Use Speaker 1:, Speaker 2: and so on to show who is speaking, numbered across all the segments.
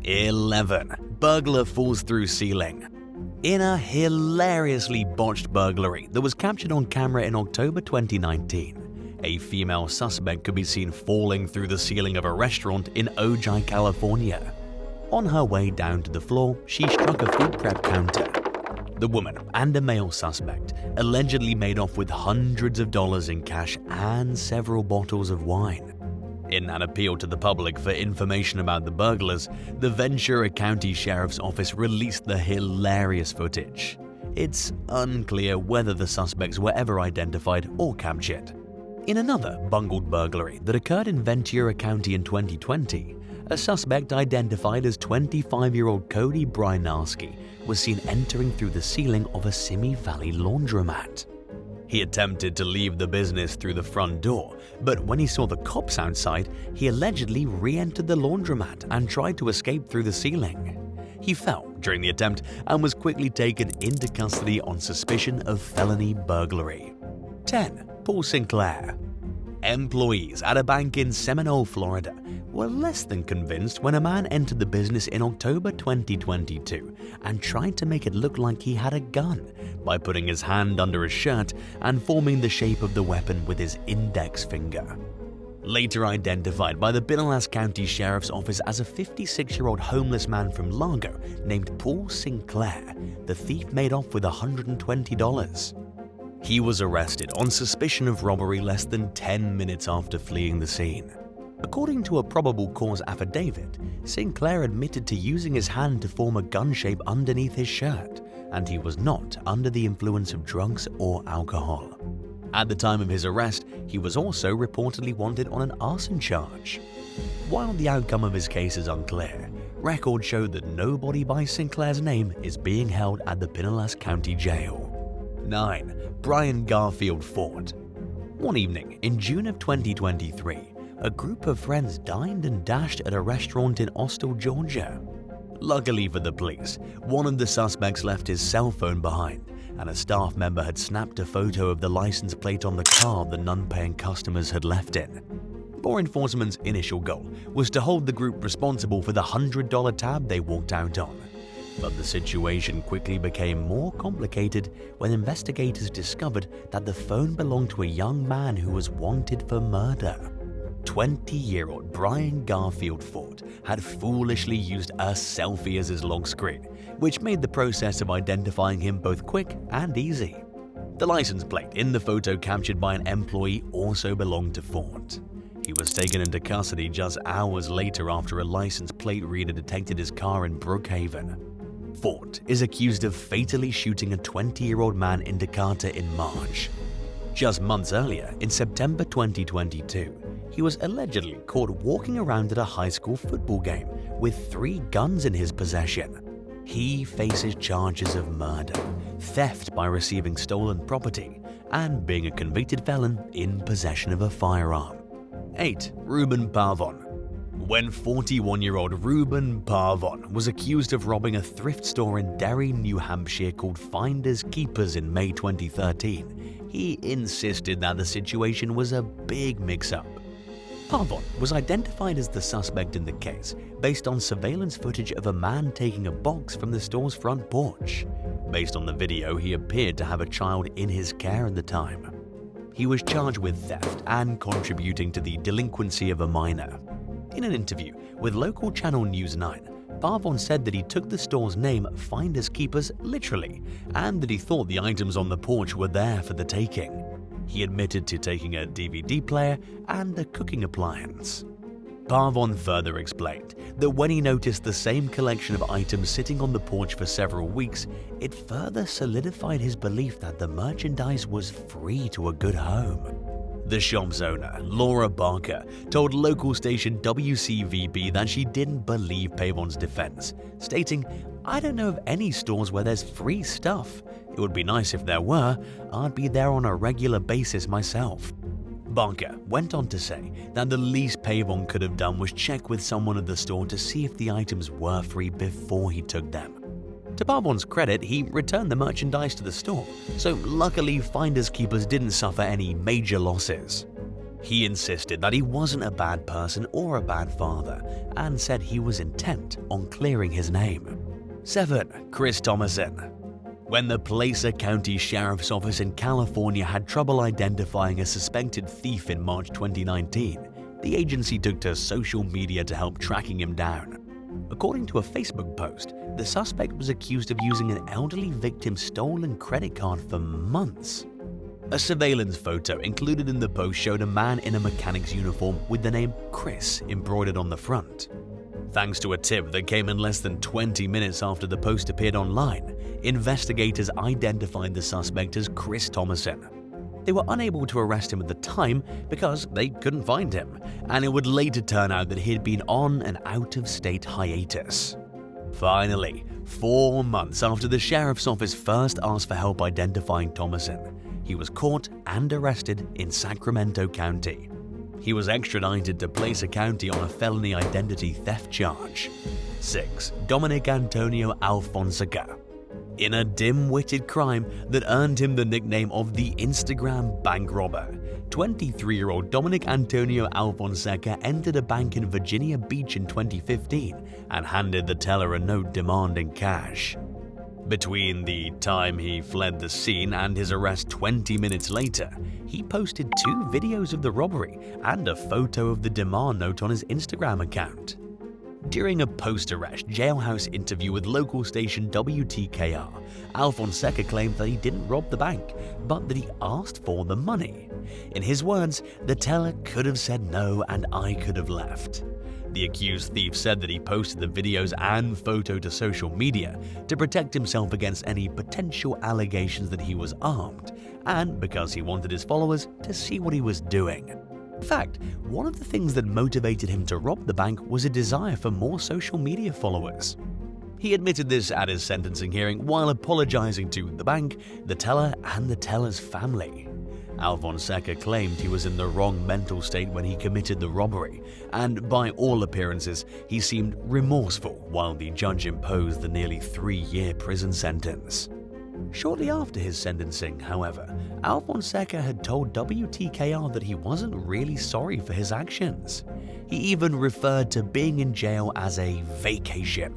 Speaker 1: 11. Burglar falls through ceiling. In a hilariously botched burglary that was captured on camera in October 2019, a female suspect could be seen falling through the ceiling of a restaurant in Ojai, California. On her way down to the floor, she struck a food prep counter. The woman and a male suspect allegedly made off with hundreds of dollars in cash and several bottles of wine. In an appeal to the public for information about the burglars, the Ventura County Sheriff's Office released the hilarious footage. It's unclear whether the suspects were ever identified or captured. In another bungled burglary that occurred in Ventura County in 2020, a suspect identified as 25-year-old Cody Brynarski was seen entering through the ceiling of a Simi Valley laundromat. He attempted to leave the business through the front door, but when he saw the cops outside, he allegedly re-entered the laundromat and tried to escape through the ceiling. He fell during the attempt and was quickly taken into custody on suspicion of felony burglary. 10. Paul Sinclair. Employees at a bank in Seminole, Florida were less than convinced when a man entered the business in October 2022 and tried to make it look like he had a gun by putting his hand under his shirt and forming the shape of the weapon with his index finger. Later identified by the Pinellas County Sheriff's Office as a 56-year-old homeless man from Largo named Paul Sinclair, the thief made off with $120. He was arrested on suspicion of robbery less than 10 minutes after fleeing the scene. According to a probable cause affidavit, Sinclair admitted to using his hand to form a gun shape underneath his shirt, and he was not under the influence of drugs or alcohol. At the time of his arrest, he was also reportedly wanted on an arson charge. While the outcome of his case is unclear, records show that nobody by Sinclair's name is being held at the Pinellas County Jail. 9. Brian Garfield Ford. One evening in June of 2023, a group of friends dined and dashed at a restaurant in Austell, Georgia. Luckily for the police, one of the suspects left his cell phone behind, and a staff member had snapped a photo of the license plate on the car the non-paying customers had left in. Law enforcement's initial goal was to hold the group responsible for the $100 tab they walked out on. But the situation quickly became more complicated when investigators discovered that the phone belonged to a young man who was wanted for murder. 20-year-old Brian Garfield Ford had foolishly used a selfie as his log screen, which made the process of identifying him both quick and easy. The license plate in the photo captured by an employee also belonged to Ford. He was taken into custody just hours later after a license plate reader detected his car in Brookhaven. Ford is accused of fatally shooting a 20-year-old man in Decatur in March. Just months earlier, in September 2022, he was allegedly caught walking around at a high school football game with 3 guns in his possession. He faces charges of murder, theft by receiving stolen property, and being a convicted felon in possession of a firearm. 8. Ruben Pavon. When 41-year-old Ruben Pavon was accused of robbing a thrift store in Derry, New Hampshire called Finders Keepers in May 2013, he insisted that the situation was a big mix-up. Pavon was identified as the suspect in the case based on surveillance footage of a man taking a box from the store's front porch. Based on the video, he appeared to have a child in his care at the time. He was charged with theft and contributing to the delinquency of a minor. In an interview with local channel News 9, Pavon said that he took the store's name Finders Keepers literally, and that he thought the items on the porch were there for the taking. He admitted to taking a DVD player and a cooking appliance. Pavon further explained that when he noticed the same collection of items sitting on the porch for several weeks, it further solidified his belief that the merchandise was free to a good home. The shop's owner, Laura Barker, told local station WCVB that she didn't believe Pavon's defense, stating, "I don't know of any stores where there's free stuff. It would be nice if there were. I'd be there on a regular basis myself." Barker went on to say that the least Pavon could have done was check with someone at the store to see if the items were free before he took them. To Pavon's credit, he returned the merchandise to the store, so luckily Finders Keepers didn't suffer any major losses. He insisted that he wasn't a bad person or a bad father and said he was intent on clearing his name. 7. Chris Thomason. When the Placer County Sheriff's Office in California had trouble identifying a suspected thief in March 2019, the agency took to social media to help tracking him down. According to a Facebook post, the suspect was accused of using an elderly victim's stolen credit card for months. A surveillance photo included in the post showed a man in a mechanic's uniform with the name Chris embroidered on the front. Thanks to a tip that came in less than 20 minutes after the post appeared online, investigators identified the suspect as Chris Thomason. They were unable to arrest him at the time because they couldn't find him, and it would later turn out that he had been on an out-of-state hiatus. Finally, 4 months after the sheriff's office first asked for help identifying Thomason, he was caught and arrested in Sacramento County. He was extradited to Placer County on a felony identity theft charge. 6. Dominic Antonio Alfonseca. In a dim-witted crime that earned him the nickname of the Instagram bank robber, 23-year-old Dominic Antonio Alfonseca entered a bank in Virginia Beach in 2015 and handed the teller a note demanding cash. Between the time he fled the scene and his arrest 20 minutes later, he posted 2 videos of the robbery and a photo of the demand note on his Instagram account. During a post-arrest jailhouse interview with local station WTKR, Alfonseca claimed that he didn't rob the bank, but that he asked for the money. In his words, "The teller could have said no and I could have left." The accused thief said that he posted the videos and photo to social media to protect himself against any potential allegations that he was armed, and because he wanted his followers to see what he was doing. In fact, one of the things that motivated him to rob the bank was a desire for more social media followers. He admitted this at his sentencing hearing while apologizing to the bank, the teller, and the teller's family. Alfonseca claimed he was in the wrong mental state when he committed the robbery, and by all appearances, he seemed remorseful while the judge imposed the nearly 3-year prison sentence. Shortly after his sentencing, however, Alfonseca had told WTKR that he wasn't really sorry for his actions. He even referred to being in jail as a vacation.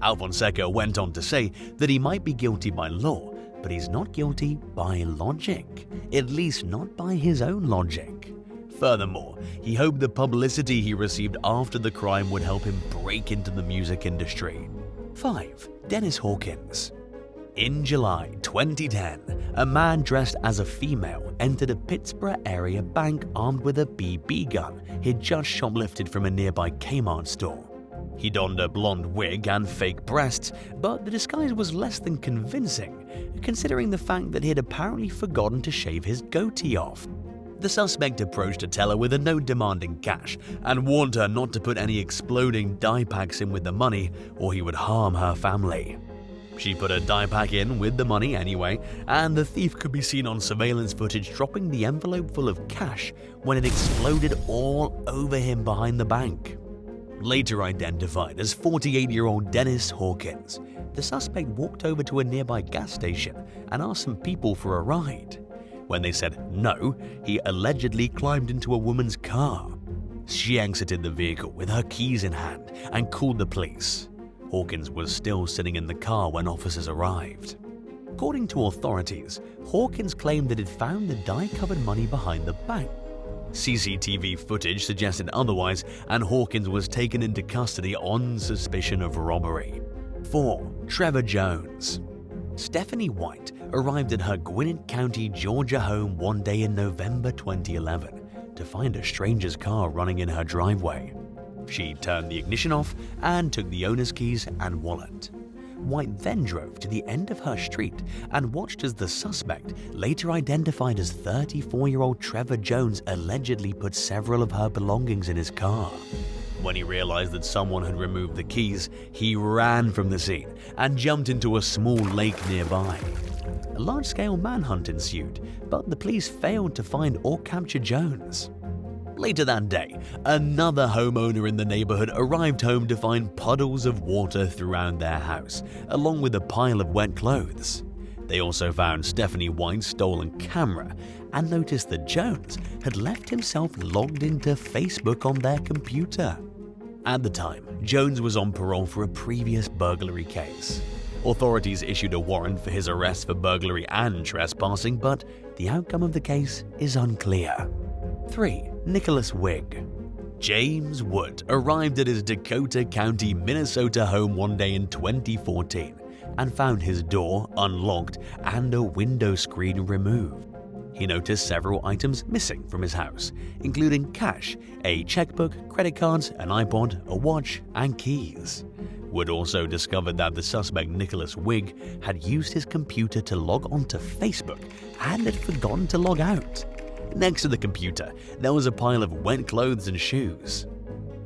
Speaker 1: Alfonseca went on to say that he might be guilty by law, but he's not guilty by logic, at least not by his own logic. Furthermore, he hoped the publicity he received after the crime would help him break into the music industry. 5. Dennis Hawkins. In July 2010, a man dressed as a female entered a Pittsburgh area bank armed with a BB gun he'd just shoplifted from a nearby Kmart store. He donned a blonde wig and fake breasts, but the disguise was less than convincing, considering the fact that he had apparently forgotten to shave his goatee off. The suspect approached a teller with a note demanding cash and warned her not to put any exploding dye packs in with the money or he would harm her family. She put a dye pack in with the money anyway, and the thief could be seen on surveillance footage dropping the envelope full of cash when it exploded all over him behind the bank. Later identified as 48-year-old Dennis Hawkins, the suspect walked over to a nearby gas station and asked some people for a ride. When they said no, he allegedly climbed into a woman's car. She exited the vehicle with her keys in hand and called the police. Hawkins was still sitting in the car when officers arrived. According to authorities, Hawkins claimed that he'd found the dye-covered money behind the bank. CCTV footage suggested otherwise, and Hawkins was taken into custody on suspicion of robbery. 4. Trevor Jones. Stephanie White arrived at her Gwinnett County, Georgia home one day in November 2011 to find a stranger's car running in her driveway. She turned the ignition off and took the owner's keys and wallet. White then drove to the end of her street and watched as the suspect, later identified as 34-year-old Trevor Jones, allegedly put several of her belongings in his car. When he realized that someone had removed the keys, he ran from the scene and jumped into a small lake nearby. A large-scale manhunt ensued, but the police failed to find or capture Jones. Later that day, another homeowner in the neighborhood arrived home to find puddles of water throughout their house, along with a pile of wet clothes. They also found Stephanie White's stolen camera and noticed that Jones had left himself logged into Facebook on their computer. At the time, Jones was on parole for a previous burglary case. Authorities issued a warrant for his arrest for burglary and trespassing, but the outcome of the case is unclear. 3. Nicholas Wigg. James Wood arrived at his Dakota County, Minnesota home one day in 2014 and found his door unlocked and a window screen removed. He noticed several items missing from his house, including cash, a checkbook, credit cards, an iPod, a watch, and keys. Wood also discovered that the suspect Nicholas Wigg had used his computer to log onto Facebook and had forgotten to log out. Next to the computer, there was a pile of wet clothes and shoes.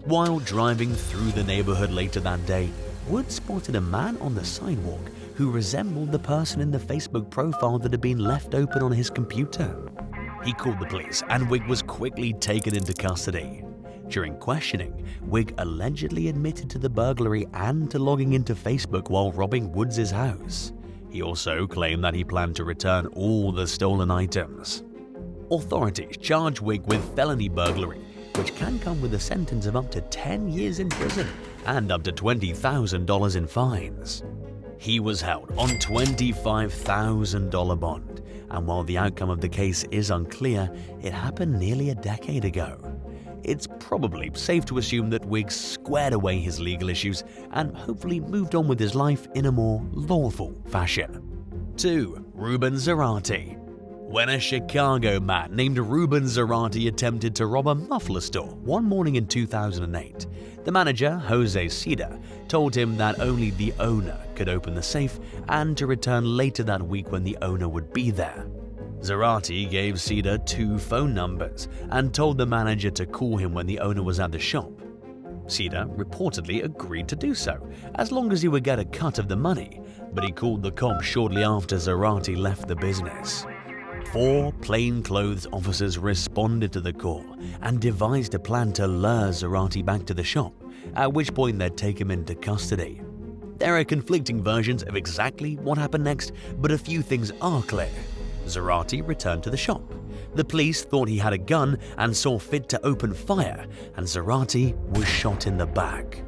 Speaker 1: While driving through the neighborhood later that day, Wood spotted a man on the sidewalk who resembled the person in the Facebook profile that had been left open on his computer. He called the police and Wigg was quickly taken into custody. During questioning, Wigg allegedly admitted to the burglary and to logging into Facebook while robbing Woods' house. He also claimed that he planned to return all the stolen items. Authorities charged Wigg with felony burglary, which can come with a sentence of up to 10 years in prison and up to $20,000 in fines. He was held on $25,000 bond, and while the outcome of the case is unclear, it happened nearly a decade ago. It's probably safe to assume that Wigg squared away his legal issues and hopefully moved on with his life in a more lawful fashion. 2. Ruben Zarate. When a Chicago man named Ruben Zarate attempted to rob a muffler store one morning in 2008, the manager, Jose Cedar, told him that only the owner could open the safe and to return later that week when the owner would be there. Zarate gave Cedar 2 phone numbers and told the manager to call him when the owner was at the shop. Cedar reportedly agreed to do so, as long as he would get a cut of the money, but he called the cops shortly after Zarate left the business. 4 plainclothes officers responded to the call and devised a plan to lure Zarate back to the shop, at which point they'd take him into custody. There are conflicting versions of exactly what happened next, but a few things are clear. Zarate returned to the shop. The police thought he had a gun and saw fit to open fire, and Zarate was shot in the back.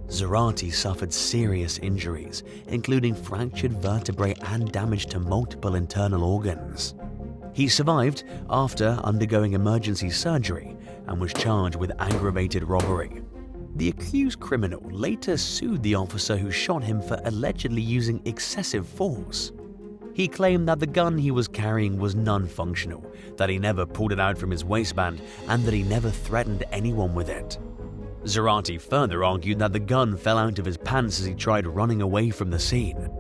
Speaker 1: Zarate suffered serious injuries, including fractured vertebrae and damage to multiple internal organs. He survived after undergoing emergency surgery and was charged with aggravated robbery. The accused criminal later sued the officer who shot him for allegedly using excessive force. He claimed that the gun he was carrying was non-functional, that he never pulled it out from his waistband, and that he never threatened anyone with it. Zarate further argued that the gun fell out of his pants as he tried running away from the scene.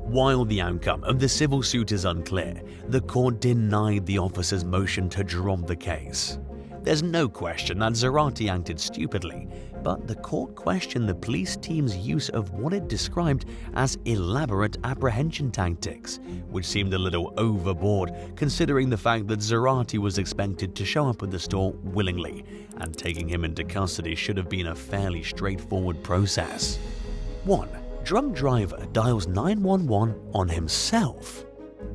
Speaker 1: While the outcome of the civil suit is unclear, the court denied the officer's motion to drop the case. There's no question that Zarate acted stupidly, but the court questioned the police team's use of what it described as elaborate apprehension tactics, which seemed a little overboard considering the fact that Zarate was expected to show up at the store willingly, and taking him into custody should have been a fairly straightforward process. 1. Drunk driver dials 911 on himself.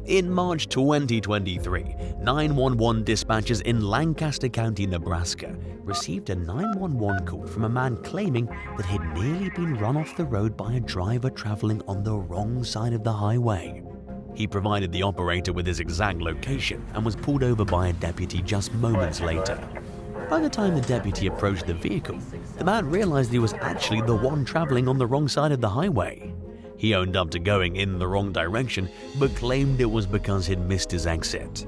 Speaker 1: In March 2023, 911 dispatchers in Lancaster County, Nebraska, received a 911 call from a man claiming that he'd nearly been run off the road by a driver traveling on the wrong side of the highway. He provided the operator with his exact location and was pulled over by a deputy just moments later. By the time the deputy approached the vehicle, the man realized he was actually the one traveling on the wrong side of the highway. He owned up to going in the wrong direction, but claimed it was because he'd missed his exit.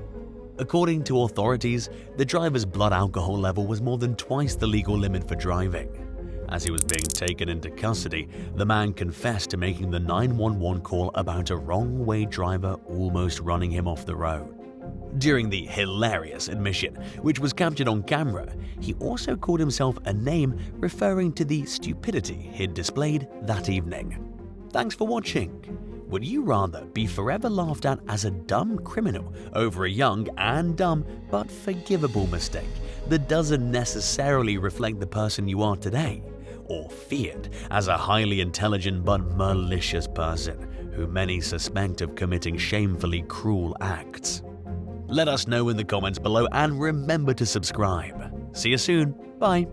Speaker 1: According to authorities, the driver's blood alcohol level was more than twice the legal limit for driving. As he was being taken into custody, the man confessed to making the 911 call about a wrong-way driver almost running him off the road. During the hilarious admission, which was captured on camera, he also called himself a name referring to the stupidity he'd displayed that evening. Thanks for watching. Would you rather be forever laughed at as a dumb criminal over a young and dumb but forgivable mistake that doesn't necessarily reflect the person you are today, or feared as a highly intelligent but malicious person who many suspect of committing shamefully cruel acts? Let us know in the comments below and remember to subscribe. See you soon. Bye.